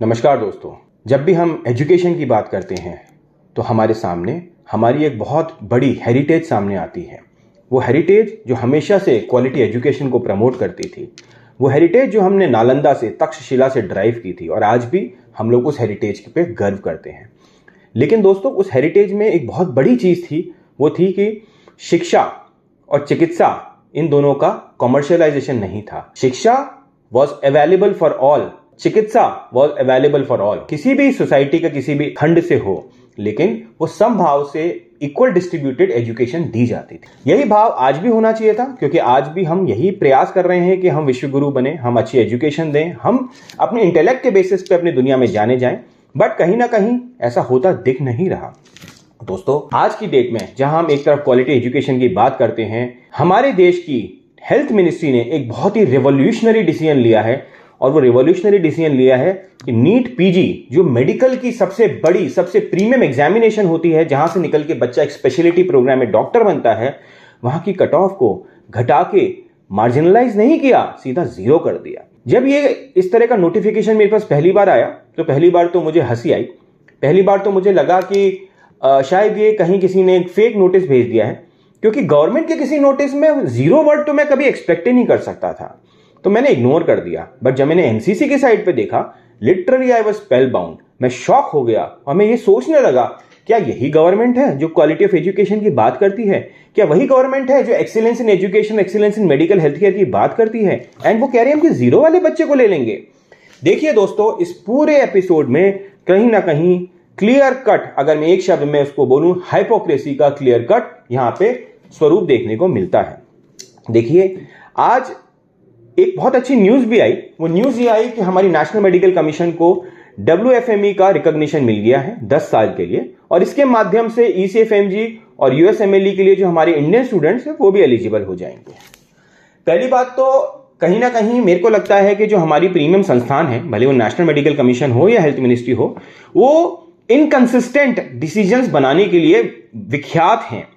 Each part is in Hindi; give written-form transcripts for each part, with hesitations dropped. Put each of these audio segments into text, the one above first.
नमस्कार दोस्तों, जब भी हम एजुकेशन की बात करते हैं तो हमारे सामने हमारी एक बहुत बड़ी हेरिटेज सामने आती है। वो हेरिटेज जो हमेशा से क्वालिटी एजुकेशन को प्रमोट करती थी, वो हेरिटेज जो हमने नालंदा से तक्षशिला से ड्राइव की थी और आज भी हम लोग उस हेरिटेज पे गर्व करते हैं। लेकिन दोस्तों, उस हेरिटेज में एक बहुत बड़ी चीज़ थी, वो थी कि शिक्षा और चिकित्सा इन दोनों का कॉमर्शियलाइजेशन नहीं था। शिक्षा वॉज अवेलेबल फॉर ऑल, चिकित्सा वॉज अवेलेबल फॉर ऑल, किसी भी सोसाइटी का किसी भी खंड से हो, लेकिन वो समभाव से इक्वल डिस्ट्रीब्यूटेड एजुकेशन दी जाती थी। यही भाव आज भी होना चाहिए था, क्योंकि आज भी हम यही प्रयास कर रहे हैं कि हम विश्व गुरु बने, हम अच्छी एजुकेशन दें, हम अपने इंटेलेक्ट के बेसिस पे अपनी दुनिया में जाने जाएं। बट कहीं ना कहीं ऐसा होता दिख नहीं रहा। दोस्तों, आज की डेट में जहां हम एक तरफ क्वालिटी एजुकेशन की बात करते हैं, हमारे देश की हेल्थ मिनिस्ट्री ने एक बहुत ही रेवोल्यूशनरी डिसीजन लिया है। और वो रेवोल्यूशनरी डिसीजन लिया है कि नीट पीजी, जो मेडिकल की सबसे बड़ी सबसे प्रीमियम एग्जामिनेशन होती है, जहां से निकल के बच्चा एक स्पेशलिटी प्रोग्राम में डॉक्टर बनता है, वहां की कट ऑफ को घटा के मार्जिनलाइज नहीं किया, सीधा जीरो कर दिया। जब ये इस तरह का नोटिफिकेशन मेरे पास पहली बार आया तो पहली बार तो मुझे हंसी आई। पहली बार तो मुझे लगा कि शायद ये कहीं किसी ने एक फेक नोटिस भेज दिया है, क्योंकि गवर्नमेंट के किसी नोटिस में जीरो वर्ड तो मैं कभी एक्सपेक्ट ही नहीं कर सकता था। तो मैंने इग्नोर कर दिया। बट जब मैंने एनसीसी की साइड पे देखा, literally I was spell bound. मैं शॉक हो गया और मैं ये सोचने लगा, क्या यही गवर्नमेंट है जो क्वालिटी ऑफ एजुकेशन की बात करती है? क्या वही गवर्नमेंट है जो excellence in education, excellence in medical health care की बात करती है? एंड वो कह रहे हैं हम कि जीरो वाले बच्चे को ले लेंगे। देखिए दोस्तों, इस पूरे एपिसोड में कहीं ना कहीं क्लियर कट, अगर मैं एक शब्द में उसको बोलूं, हाइपोक्रेसी का क्लियर कट यहां पे स्वरूप देखने को मिलता है। देखिए, आज एक बहुत अच्छी न्यूज भी आई। वो न्यूज ये आई कि हमारी नेशनल मेडिकल कमीशन को WFME का रिकॉग्निशन मिल गया है 10 साल के लिए, और इसके माध्यम से ECFMG और USMLE के लिए जो हमारे इंडियन स्टूडेंट्स हैं वो भी एलिजिबल हो जाएंगे। पहली बात तो कहीं ना कहीं मेरे को लगता है कि जो हमारी प्रीमियम संस्थान है, भले वो नेशनल मेडिकल कमीशन हो या हेल्थ मिनिस्ट्री हो, वो इनकंसिस्टेंट डिसीजंस बनाने के लिए विख्यात हैं।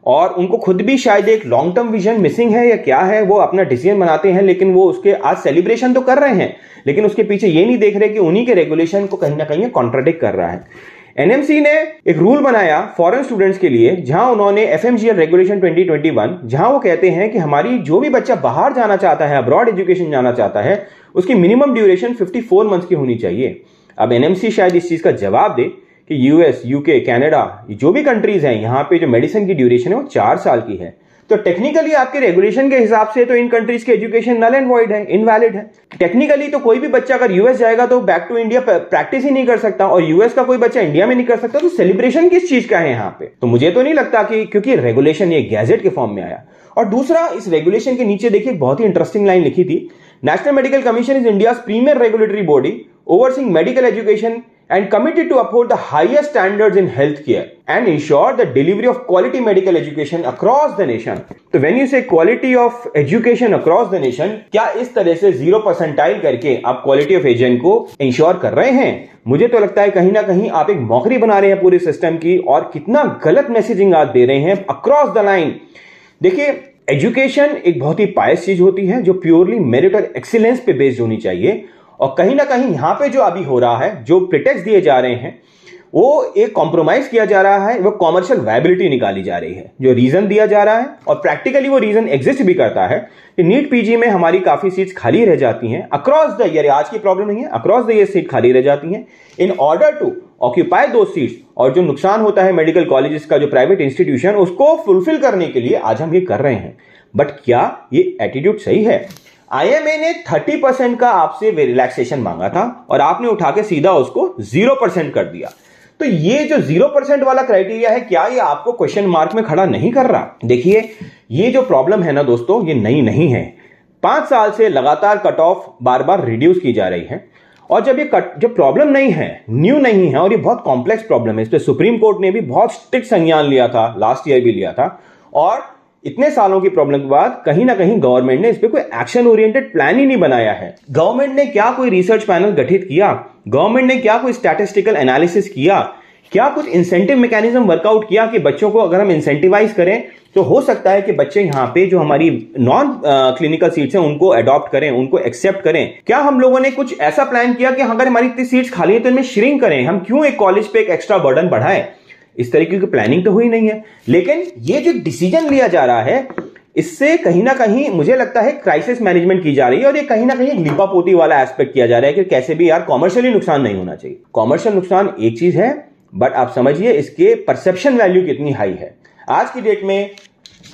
और उनको खुद भी शायद एक लॉन्ग टर्म विजन मिसिंग है या क्या है, वो अपना डिसीजन बनाते हैं, लेकिन वो उसके आज सेलिब्रेशन तो कर रहे हैं, लेकिन उसके पीछे ये नहीं देख रहे कि उन्हीं के रेगुलेशन को कहीं ना कहीं कॉन्ट्राडिक्ट कर रहा है। NMC ने एक रूल बनाया फॉरेन स्टूडेंट्स के लिए, जहां उन्होंने FMGL रेगुलेशन 2021, जहां वो कहते हैं कि हमारी जो भी बच्चा बाहर जाना चाहता है, अब्रॉड एजुकेशन जाना चाहता है, उसकी मिनिमम ड्यूरेशन 54 मंथ्स की होनी चाहिए। अब NMC शायद इस चीज का जवाब दे कि US, UK, कनाडा, जो भी कंट्रीज हैं, यहां पे जो मेडिसिन की ड्यूरेशन है वो 4 साल की है। तो टेक्निकली आपके रेगुलेशन के हिसाब से तो इन कंट्रीज की एजुकेशन नल एंड वॉइड है, इनवैलिड है। टेक्निकली तो कोई भी बच्चा अगर US जाएगा तो बैक टू इंडिया प्रैक्टिस ही नहीं कर सकता, और US का कोई बच्चा इंडिया में नहीं कर सकता। तो सेलिब्रेशन किस चीज का है यहाँ पे? तो मुझे तो नहीं लगता कि, क्योंकि रेगुलेशन ये गैजेट के फॉर्म में आया। और दूसरा, इस रेगुलेशन के नीचे देखिए बहुत ही इंटरेस्टिंग लाइन लिखी थी, national medical commission is India's premier regulatory body overseeing medical education and committed to uphold the highest standards in healthcare and ensure the delivery of quality medical education across the nation. तो when you say quality of education across the nation, क्या इस तरह से 0 परसेंटाइल करके आप क्वालिटी ऑफ एजुकेशन को इंश्योर कर रहे हैं? मुझे तो लगता है कहीं ना कहीं आप एक मौकरी बना रहे हैं पूरे सिस्टम की, और कितना गलत मैसेजिंग आप दे रहे हैं अक्रॉस द लाइन। देखिए, एजुकेशन एक बहुत ही पायस चीज होती है जो प्योरली मेरिट और एक्सीलेंस पे बेस्ड होनी चाहिए, और कहीं ना कहीं यहां पे जो अभी हो रहा है, जो प्रिटेक्स्ट दिए जा रहे हैं, वो एक कॉम्प्रोमाइज किया जा रहा है, वो कॉमर्शियल वायबिलिटी निकाली जा रही है। जो रीजन दिया जा रहा है, और प्रैक्टिकली वो रीजन एग्जिस्ट भी करता है, कि नीट पीजी में हमारी काफी सीट्स खाली रह जाती हैं अक्रॉस द ईयर। आज की प्रॉब्लम नहीं है, अक्रॉस द ईयर सीट खाली रह जाती हैं। इन ऑर्डर टू ऑक्यूपाई दो सीट्स, और जो नुकसान होता है मेडिकल कॉलेजेस का, जो प्राइवेट इंस्टीट्यूशन, उसको फुलफिल करने के लिए आज हम ये कर रहे हैं। बट क्या ये एटीट्यूड सही है? IMA ने 30% का आपसे रिलैक्सेशन मांगा था, और आपने उठा के सीधा उसको 0% कर दिया। तो ये जो 0% वाला क्राइटेरिया है, क्या ये आपको क्वेश्चन मार्क में खड़ा नहीं कर रहा? देखिए, ये जो प्रॉब्लम है ना दोस्तों, ये नई नहीं है। 5 साल से लगातार कट ऑफ बार बार रिड्यूस की जा रही है, और जब ये जब प्रॉब्लम नहीं है, न्यू नहीं है, और ये बहुत कॉम्प्लेक्स प्रॉब्लम है, इस पर सुप्रीम कोर्ट ने भी बहुत स्ट्रिक्ट संज्ञान लिया था, लास्ट ईयर भी लिया था, और इतने सालों की प्रॉब्लम के बाद कहीं ना कहीं गवर्नमेंट ने इस पे कोई एक्शन ओरिएंटेड प्लान ही नहीं बनाया है। गवर्नमेंट ने क्या कोई रिसर्च पैनल गठित किया? गवर्नमेंट ने क्या कोई स्टैटिस्टिकल एनालिसिस किया क्या कुछ इंसेंटिव मैकेनिज्म वर्कआउट किया कि बच्चों को अगर हम इंसेंटिवाइज करें तो हो सकता है कि बच्चे यहाँ पे जो हमारी नॉन क्लिनिकल सीट्स हैं उनको अडॉप्ट करें, उनको एक्सेप्ट करें? क्या हम लोगों ने कुछ ऐसा प्लान किया कि अगर हमारी इतनी सीट्स खाली है तो इनमें श्रिंक करें? हम क्यों एक कॉलेज पे एक एक्स्ट्रा बर्डन बढ़ाएं? इस तरीके की प्लानिंग तो हुई नहीं है। लेकिन ये जो डिसीजन लिया जा रहा है इससे कहीं ना कहीं मुझे लगता है क्राइसिस मैनेजमेंट की जा रही है, और ये कहीं ना कहीं लीपापोती वाला एस्पेक्ट किया जा रहा है कि कैसे भी यार कॉमर्शियली नुकसान नहीं होना चाहिए। कॉमर्शियल नुकसान एक चीज है, बट आप समझिए इसके परसेप्शन वैल्यू कितनी हाई है। आज की डेट में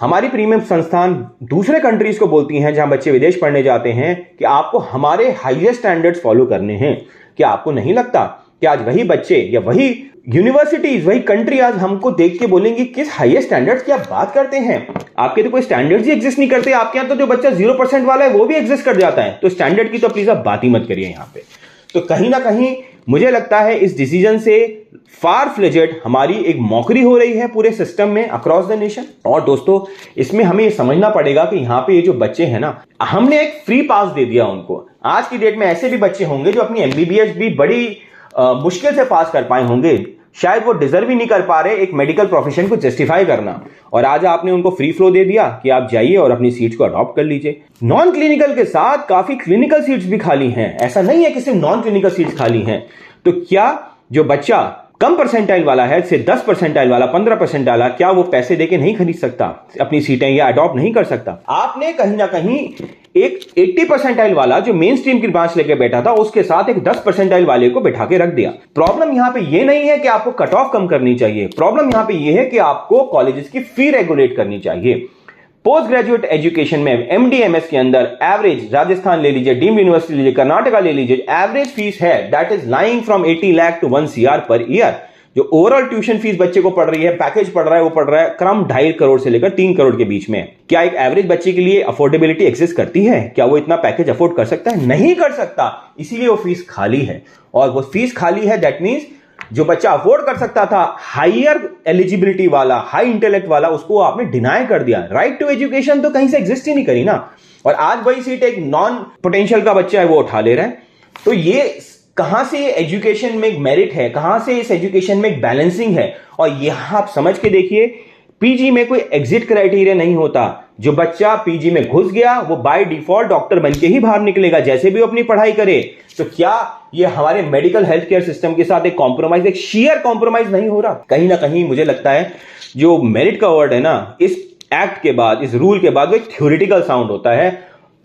हमारी प्रीमियम संस्थान दूसरे कंट्रीज को बोलती हैं जहां बच्चे विदेश पढ़ने जाते हैं कि आपको हमारे हाईएस्ट स्टैंडर्ड्स फॉलो करने हैं। क्या आपको नहीं लगता कि आज वही बच्चे या वही यूनिवर्सिटीज, वही कंट्री आज हमको देख के बोलेंगे किस हाईएस्ट स्टैंडर्ड्स की आप बात करते हैं? आपके तो कोई स्टैंडर्ड्स ही एग्जिस्ट नहीं करते। आपके यहां तो जो बच्चा 0% वाला है वो भी एग्जिस्ट कर जाता है, तो स्टैंडर्ड की तो प्लीज आप बात ही मत करिए यहां पे। तो कहीं ना कहीं मुझे लगता है इस डिसीजन से फार फ्लेजेड हमारी एक मौकरी हो रही है पूरे सिस्टम में अक्रॉस द नेशन। और दोस्तों इसमें हमें ये समझना पड़ेगा कि यहाँ पे ये जो बच्चे हैं ना, हमने एक फ्री पास दे दिया उनको। आज की डेट में ऐसे भी बच्चे होंगे जो अपनी एमबीबीएस भी बड़ी मुश्किल से पास कर पाए होंगे, शायद वो डिजर्व ही नहीं कर पा रहे एक मेडिकल प्रोफेशन को जस्टिफाई करना, और आज आपने उनको फ्री फ्लो दे दिया कि आप जाइए और अपनी सीट्स को अडॉप्ट कर लीजिए। नॉन क्लिनिकल के साथ काफी क्लिनिकल सीट्स भी खाली हैं, ऐसा नहीं है कि सिर्फ नॉन क्लिनिकल सीट्स खाली हैं। तो क्या जो बच्चा कम परसेंटाइल वाला है से 10 परसेंटाइल वाला, 15 परसेंटाइल वाला, क्या वो पैसे देके नहीं खरीद सकता अपनी सीटें या अडॉप्ट नहीं कर सकता? आपने कहीं ना कहीं एक 80 परसेंटाइल वाला जो मेन स्ट्रीम की ब्रांच लेके बैठा था उसके साथ एक 10 परसेंटाइल वाले को बैठा के रख दिया। प्रॉब्लम यहां पे ये नहीं है कि आपको कट ऑफ कम करनी चाहिए, प्रॉब्लम यहां पे ये है कि आपको कॉलेजेस की फी रेगुलेट करनी चाहिए। पोस्ट ग्रेजुएट एजुकेशन में एमडीएमएस के अंदर एवरेज राजस्थान ले लीजिए, डीम्ड यूनिवर्सिटी लीजिए, कर्नाटका ले लीजिए, एवरेज फीस है that is lying from 80 lakh to 1 CR per year. जो ओवरऑल ट्यूशन फीस बच्चे को पड़ रही है, पैकेज पड़ रहा है, वो पड़ रहा है क्रम 2.5 करोड़ से लेकर 3 करोड़ के बीच में। क्या एक एवरेज बच्चे के लिए अफोर्डेबिलिटी एग्जिस्ट करती है? क्या वो इतना पैकेज अफोर्ड कर सकता है? नहीं कर सकता, इसीलिए वो फीस खाली है। और वो फीस खाली है दैट मीन्स जो बच्चा अफोर्ड कर सकता था, हायर एलिजिबिलिटी वाला, हाई इंटेलेक्ट वाला, उसको आपने डिनाई कर दिया। राइट टू एजुकेशन तो कहीं से एग्जिस्ट ही नहीं करी ना, और आज वही सीट एक नॉन पोटेंशियल का बच्चा है वो उठा ले रहा है। तो ये कहां से एजुकेशन में एक मेरिट है, कहां से इस एजुकेशन में एक बैलेंसिंग है? और यहां आप समझ के देखिए, पीजी में कोई एग्जिट क्राइटेरिया नहीं होता। जो बच्चा पीजी में घुस गया वो बाय डिफॉल्ट डॉक्टर बनके ही बाहर निकलेगा, जैसे भी वो अपनी पढ़ाई करे। तो क्या ये हमारे मेडिकल हेल्थ केयर सिस्टम के साथ एक कॉम्प्रोमाइज, एक शेयर कॉम्प्रोमाइज नहीं हो रहा? कहीं ना कहीं मुझे लगता है जो मेरिट का वर्ड है ना, इस एक्ट के बाद, इस रूल के बाद, वो एक थ्योरेटिकल साउंड होता है।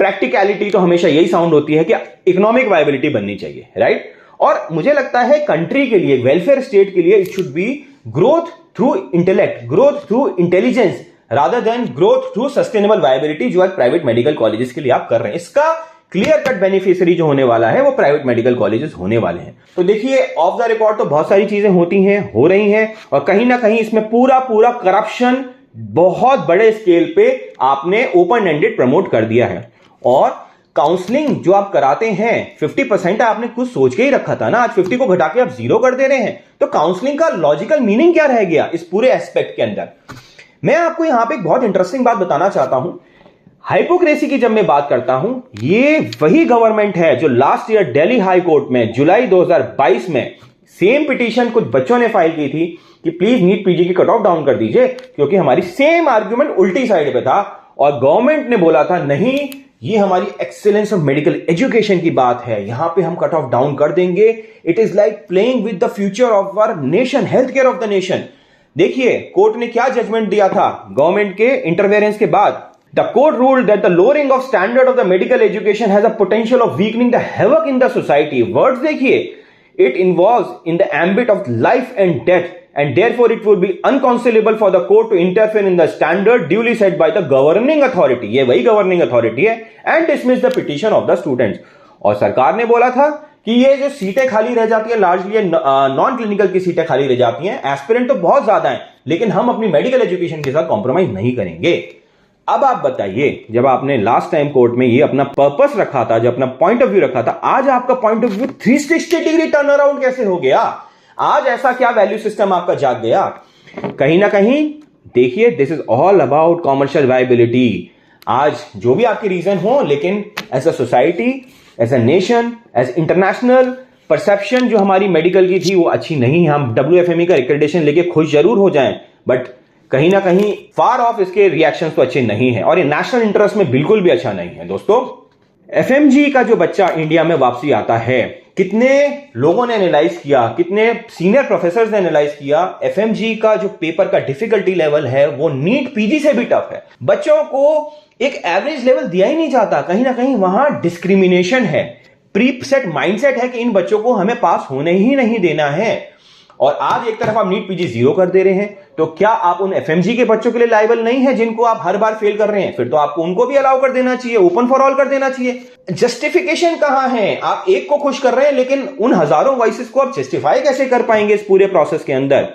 प्रैक्टिकलिटी तो हमेशा यही साउंड होती है कि इकोनॉमिक वायबिलिटी बननी चाहिए, राइट? और मुझे लगता है कंट्री के लिए, वेलफेयर स्टेट के लिए, it should be growth through intellect, growth through intelligence, rather than growth through sustainable viability, जो आज प्राइवेट मेडिकल कॉलेजेस के लिए आप कर रहे हैं। इसका क्लियर कट बेनिफिशियरी जो होने वाला है वो प्राइवेट मेडिकल कॉलेजेस होने वाले हैं। तो देखिए, ऑफ द रिकॉर्ड तो बहुत सारी चीजें होती हैं, हो रही हैं, और कहीं ना कहीं इसमें पूरा करप्शन बहुत बड़े स्केल पे आपने ओपन एंडेड प्रमोट कर दिया है। और काउंसलिंग जो आप कराते हैं 50% आपने कुछ सोच के ही रखा था ना, आज 50 को घटा के आप 0 कर दे रहे हैं। तो काउंसलिंग का लॉजिकल मीनिंग क्या रह गया इस पूरे एस्पेक्ट के अंदर? मैं आपको यहां पे एक बहुत इंटरेस्टिंग बात बताना चाहता हूं। हाइपोक्रेसी की जब मैं बात करता हूं, ये वही गवर्नमेंट है जो last year Delhi high court में जुलाई 2022 में सेम पिटीशन कुछ बच्चों ने फाइल की थी कि प्लीज नीट पीजी की कट ऑफ डाउन कर दीजिए, क्योंकि हमारी सेम आर्ग्यूमेंट उल्टी साइड पे था। और गवर्नमेंट ने बोला था नहीं, ये हमारी एक्सीलेंस ऑफ मेडिकल एजुकेशन की बात है, यहां पे हम कट ऑफ डाउन कर देंगे। It is like playing with the future of our nation, health care of the nation. देखिए कोर्ट ने क्या जजमेंट दिया था गवर्नमेंट के इंटरवेरेंस के बाद। The court ruled that the lowering of standard of the medical education has a potential of weakening the havoc in the society. Words देखिए, it involves in the ambit of life and death and therefore it would be unconceivable for the court to interfere in the standard duly set by the governing authority, ये वही governing authority है, and dismiss the petition of the students। और सरकार ने बोला था कि ये जो सीटें खाली रह जाती हैं, लार्जली नॉन क्लिनिकल की सीटें खाली रह जाती हैं, एस्पिरेंट तो बहुत ज्यादा हैं, लेकिन हम अपनी मेडिकल एजुकेशन के साथ कॉम्प्रोमाइज नहीं करेंगे। अब आप बताइए, जब आपने लास्ट टाइम कोर्ट में ये अपना पर्पस रखा था, जब अपना पॉइंट ऑफ व्यू रखा था, आज आपका point of view 360 degree turn around कैसे हो गया? आज ऐसा क्या वैल्यू सिस्टम आपका जाग गया? कहीं ना कहीं देखिए, this is all about commercial viability. आज जो भी आपके रीजन हो, लेकिन as a society, as a nation, as international perception जो हमारी मेडिकल की थी वो अच्छी नहीं है। हम WFME का एक्रेडिटेशन लेके खुश जरूर हो जाएं, बट कहीं ना कहीं फार ऑफ इसके रिएक्शंस तो अच्छे नहीं है और ये नेशनल इंटरेस्ट में बिल्कुल भी अच्छा नहीं है। दोस्तों, FMG का जो बच्चा इंडिया में वापसी आता है, कितने लोगों ने एनालाइज किया, कितने सीनियर प्रोफेसर्स ने एनालाइज किया, FMG का जो पेपर का डिफिकल्टी लेवल है वो नीट PG से भी टफ है। बच्चों को एक एवरेज लेवल दिया ही नहीं जाता, कहीं ना कहीं वहां डिस्क्रिमिनेशन है, प्रीसेट माइंडसेट है कि इन बच्चों को हमें पास होने ही नहीं देना है। और आज एक तरफ आप नीट PG 0 कर दे रहे हैं, तो क्या आप उन FMG के बच्चों के लिए लायबल नहीं है जिनको आप हर बार फेल कर रहे हैं? फिर तो आपको उनको भी अलाउ कर देना चाहिए, ओपन फॉर ऑल कर देना चाहिए। जस्टिफिकेशन कहां है? आप एक को खुश कर रहे हैं, लेकिन उन हजारों वॉइसेस को आप जस्टिफाई कैसे कर पाएंगे इस पूरे प्रोसेस के अंदर?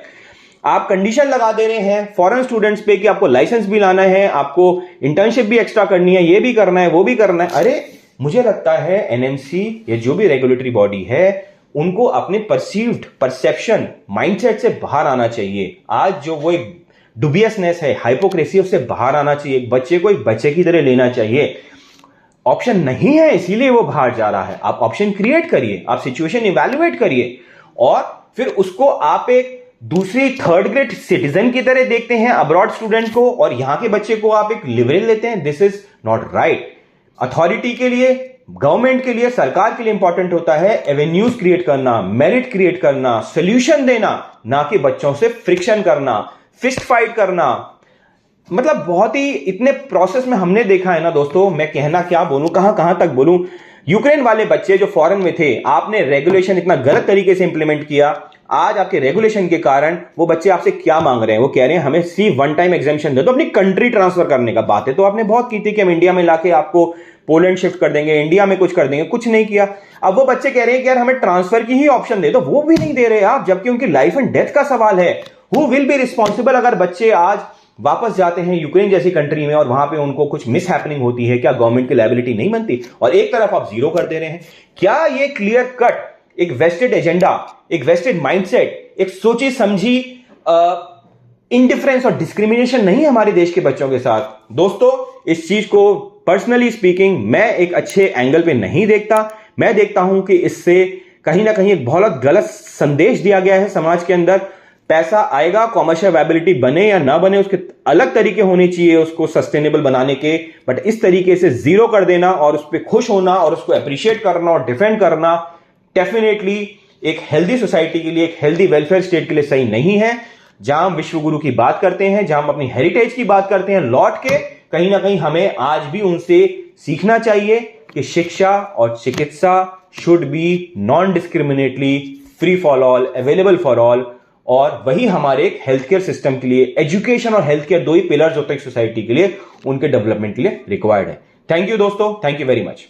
आप कंडीशन लगा दे रहे हैं फॉरेन स्टूडेंट्स पे कि आपको लाइसेंस भी लाना है, आपको इंटर्नशिप भी एक्स्ट्रा करनी है, ये भी करना है, वो भी करना है। अरे मुझे लगता है NMC या जो भी रेगुलेटरी बॉडी है उनको अपने परसीव्ड परसेप्शन माइंडसेट से बाहर आना चाहिए। आज जो वो एक डुबियसनेस है, हाइपोक्रेसी, उससे बाहर आना चाहिए। एक बच्चे को एक बच्चे की तरह लेना चाहिए। ऑप्शन नहीं है इसीलिए वो बाहर जा रहा है। आप ऑप्शन क्रिएट करिए, आप सिचुएशन इवैल्यूएट करिए और फिर उसको आप एक दूसरी थर्ड ग्रेड सिटीजन की तरह देखते हैं अब्रॉड स्टूडेंट को, और यहां के बच्चे को आप एक लिबरल लेते हैं। This is not right. Authority के लिए, गवर्नमेंट के लिए, सरकार के लिए इंपॉर्टेंट होता है एवेन्यूज क्रिएट करना, मेरिट क्रिएट करना, सोल्यूशन देना, ना कि बच्चों से फ्रिक्शन करना, फिस्ट फाइट करना। मतलब बहुत ही इतने प्रोसेस में हमने देखा है ना दोस्तों, मैं कहना क्या बोलूं, कहां तक बोलूं। यूक्रेन वाले बच्चे जो फॉरेन में थे, आपने रेगुलेशन इतना गलत तरीके से इंप्लीमेंट किया। आज आपके रेगुलेशन के कारण वो बच्चे आपसे क्या मांग रहे हैं? वो कह रहे हैं हमें सिर्फ वन टाइम एग्जामिशन दे दो, अपनी कंट्री ट्रांसफर करने का। बातें तो आपने बहुत की थी कि हम इंडिया में लाके आपको पोलैंड शिफ्ट कर देंगे, इंडिया में कुछ कर देंगे, कुछ नहीं किया। अब वो बच्चे कह रहे हैं कि यार हमें ट्रांसफर की ही ऑप्शन दे दो, वो भी नहीं दे रहे आप, जबकि उनकी लाइफ एंड डेथ का सवाल है। हु विल बी रिस्पॉन्सिबल अगर बच्चे आज वापस जाते हैं यूक्रेन जैसी कंट्री में और वहां पे उनको कुछ मिस हैपनिंग होती है? क्या गवर्नमेंट की लायबिलिटी नहीं बनती? और एक तरफ आप 0 कर दे रहे हैं। क्या ये क्लियर कट एक वेस्टेड एजेंडा, एक वेस्टेड माइंडसेट, एक सोची समझी इंडिफरेंस और डिस्क्रिमिनेशन नहीं है हमारे देश के बच्चों के साथ? दोस्तों, इस चीज को पर्सनली स्पीकिंग मैं एक अच्छे एंगल पे नहीं देखता। मैं देखता हूं कि इससे कहीं ना कहीं एक बहुत गलत संदेश दिया गया है समाज के अंदर। पैसा आएगा, कॉमर्शियल वायबिलिटी बने या ना बने, उसके अलग तरीके होने चाहिए उसको सस्टेनेबल बनाने के, बट इस तरीके से 0 कर देना और उस पर खुश होना और उसको अप्रिशिएट करना और डिफेंड करना डेफिनेटली एक हेल्दी सोसाइटी के लिए, एक हेल्दी वेलफेयर स्टेट के लिए सही नहीं है। जहां हम विश्व गुरु की बात करते हैं, जहां हम अपनी हेरिटेज की बात करते हैं, लौट के कहीं ना कहीं हमें आज भी उनसे सीखना चाहिए कि शिक्षा और चिकित्सा should be non discriminatory, free for all, available for all. और वही हमारे एक हेल्थ केयर सिस्टम के लिए, एजुकेशन और हेल्थ केयर 2 ही पिलर्स होते हैं सोसाइटी के लिए, उनके डेवलपमेंट के लिए रिक्वायर्ड है। थैंक यू दोस्तों, थैंक यू वेरी मच।